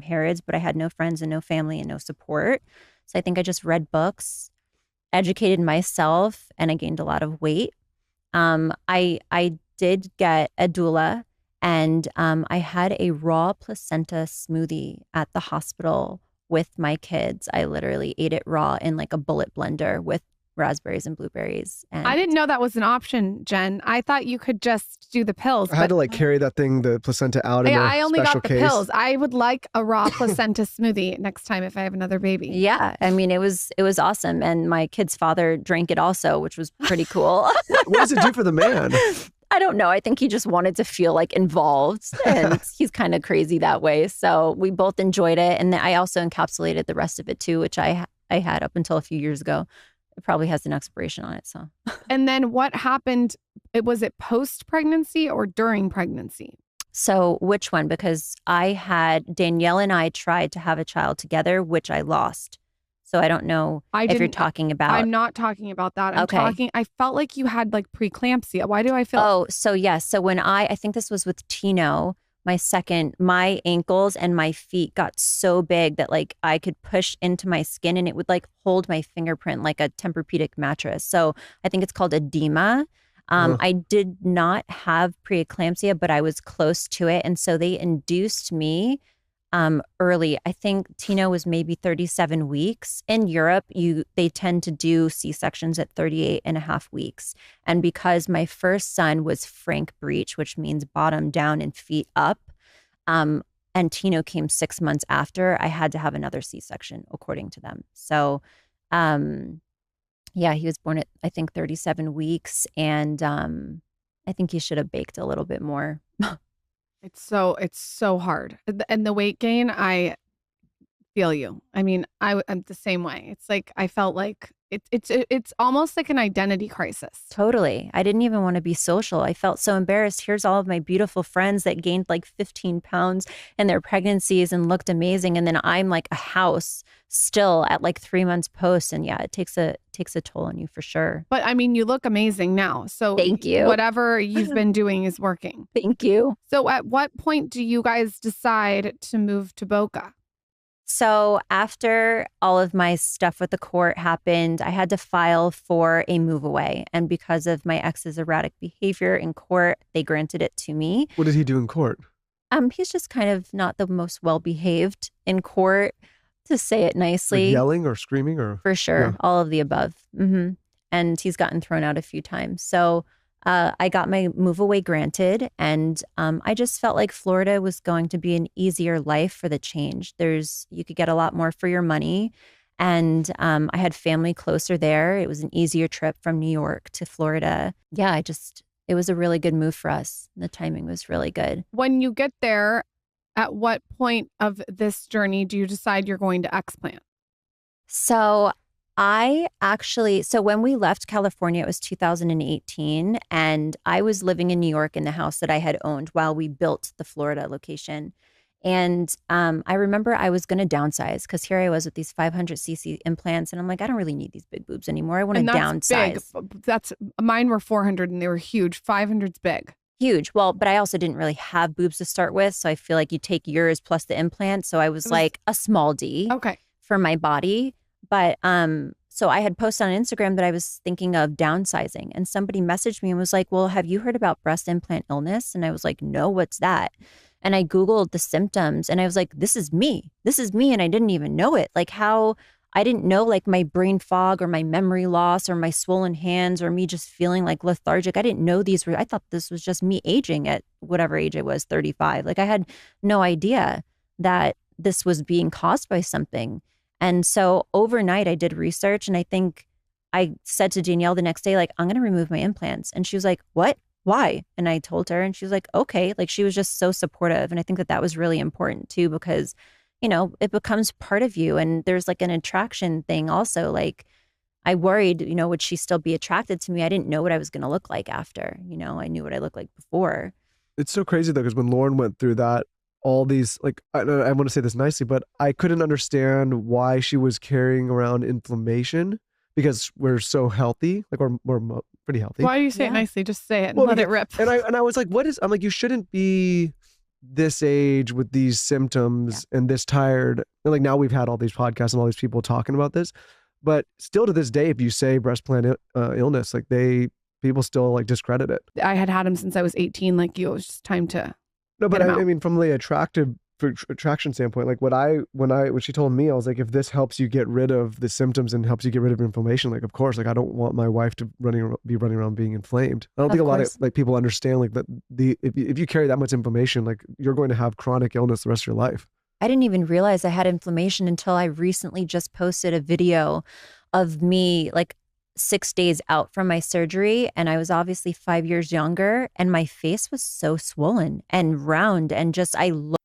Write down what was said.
Harrods, but I had no friends and no family and no support. So I think I just read books, educated myself, and I gained a lot of weight. I did get a doula, and I had a raw placenta smoothie at the hospital with my kids. I literally ate it raw in like a bullet blender with raspberries and blueberries. I And didn't know that was an option, Jen. I thought you could just do the pills. I had to like carry that thing, the placenta, out in I a only special got the case. pills. I would like a raw placenta smoothie next time if I have another baby. yeah, I mean, it was awesome. And my kid's father drank it also, which was pretty cool. What does it do for the man? I don't know. I think he just wanted to feel like involved, and he's kind of crazy that way. So we both enjoyed it. And then I also encapsulated the rest of it too, which I had up until a few years ago. It probably has an expiration on it. So, And then what happened? Was it post-pregnancy or during pregnancy? so which one? Because Danielle and I tried to have a child together, which I lost. So I don't know if you're talking about. I'm not talking about that. Okay. I felt like you had like preeclampsia. Why do I feel? Oh, so yes. So when I think this was with Tino, my ankles and my feet got so big that like I could push into my skin and it would like hold my fingerprint like a Tempur-Pedic mattress. So I think it's called edema. I did not have preeclampsia, but I was close to it. And so they induced me early. I think Tino was maybe 37 weeks. In Europe, they tend to do C-sections at 38 and a half weeks. And because my first son was frank breech, which means bottom down and feet up, and Tino came 6 months after, I had to have another C-section according to them. So, yeah, he was born at, I think, 37 weeks. And I think he should have baked a little bit more. It's so hard. And the weight gain, I feel you. I mean, I'm the same way. It's like I felt like it's almost like an identity crisis. Totally. I didn't even want to be social. I felt so embarrassed. Here's all of my beautiful friends that gained like 15 pounds in their pregnancies and looked amazing. And then I'm like a house still at like 3 months post. And yeah, it takes a toll on you for sure. But I mean, you look amazing now. So thank you. Whatever you've been doing is working. Thank you. So at what point do you guys decide to move to Boca? So after all of my stuff with the court happened, I had to file for a move away. And because of my ex's erratic behavior in court, they granted it to me. What did he do in court? He's just kind of not the most well-behaved in court, to say it nicely. Like yelling or screaming or? For sure. All of the above. Mm-hmm. And he's gotten thrown out a few times. So I got my move away granted, and I just felt like Florida was going to be an easier life for the change. You could get a lot more for your money, and I had family closer there. It was an easier trip from New York to Florida. Yeah, it was a really good move for us. The timing was really good. When you get there, at what point of this journey do you decide you're going to Explant? So when we left California, it was 2018, and I was living in New York in the house that I had owned while we built the Florida location. And I remember I was going to downsize because here I was with these 500cc implants, and I'm like, I don't really need these big boobs anymore. I want to downsize. Mine were 400 and they were huge. 500's big. Huge. Well, but I also didn't really have boobs to start with, so I feel like you take yours plus the implant. So I was like a small D for my body. But so I had posted on Instagram that I was thinking of downsizing, and somebody messaged me and was like, well, have you heard about breast implant illness? And I was like, no, what's that? And I Googled the symptoms, and I was like, this is me. And I didn't even know it. Like I didn't know like my brain fog or my memory loss or my swollen hands or me just feeling like lethargic. I didn't know I thought this was just me aging at whatever age I was, 35. Like I had no idea that this was being caused by something. And so overnight I did research, and I think I said to Danielle the next day, like, I'm going to remove my implants. And she was like, what? Why? And I told her, and she was like, okay. Like she was just so supportive. And I think that was really important too, because, you know, it becomes part of you. And there's like an attraction thing also. Like I worried, you know, would she still be attracted to me? I didn't know what I was going to look like after, you know, I knew what I looked like before. It's so crazy though, because when Lauren went through that, all these, like, I want to say this nicely, but I couldn't understand why she was carrying around inflammation, because we're so healthy, like we're pretty healthy. Why do you say it nicely? Just say it and let it rip. And I was like, I'm like, you shouldn't be this age with these symptoms and this tired, and like now we've had all these podcasts and all these people talking about this, but still to this day, if you say breast implant illness, like people still like discredit it. I had them since I was 18. Like you, it was just time to. No, but I mean, from the attraction standpoint, like when she told me, I was like, if this helps you get rid of the symptoms and helps you get rid of inflammation, like of course, like I don't want my wife to be running around being inflamed. I don't think a lot of like people understand like that if you carry that much inflammation, like you're going to have chronic illness the rest of your life. I didn't even realize I had inflammation until I recently just posted a video of me like 6 days out from my surgery, and I was obviously 5 years younger, and my face was so swollen and round, and just I looked